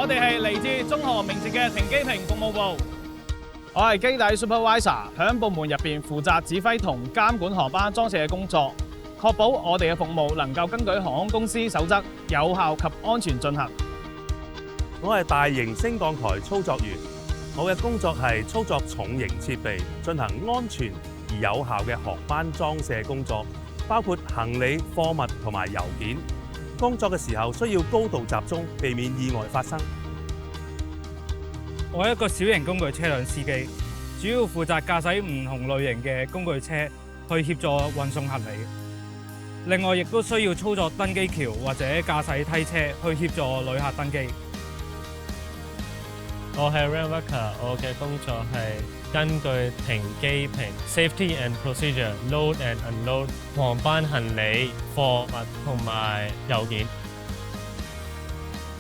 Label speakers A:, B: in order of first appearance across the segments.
A: 我哋係嚟自中河名捷嘅停機坪服務部。我係機底 supervisor， 響部門入邊負責指揮同監管航班裝卸嘅工作，確保我哋嘅服務能夠根據航空公司守則有效及安全進行。
B: 我係大型升降台操作員，我嘅工作係操作重型設備，進行安全而有效嘅航班裝卸工作，包括行李、貨物同埋郵件。工作嘅時候需要高度集中，避免意外發生。
C: 我係一個小型工具車輛司機，主要負責駕駛唔同類型嘅工具車去協助運送行李。另外，亦都需要操作登機橋或者駕駛梯車去協助旅客登機。
D: 我係 rail worker， 我嘅工作係根據停機坪 safety and procedure load and unload 航班行李、貨物同埋郵件。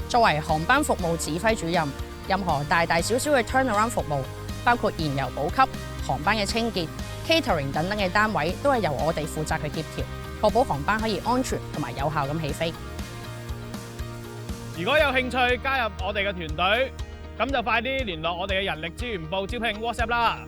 E: 作為航班服務指揮主任，任何大大小小嘅 turnaround 服務，包括燃油補給、航班嘅清潔、catering 等等嘅單位，都係由我哋負責去協調，確保航班可以安全同埋有效咁起飛。
A: 如果有興趣加入我哋嘅團隊，咁就快啲聯絡我哋嘅人力資源部招聘 WhatsApp 啦。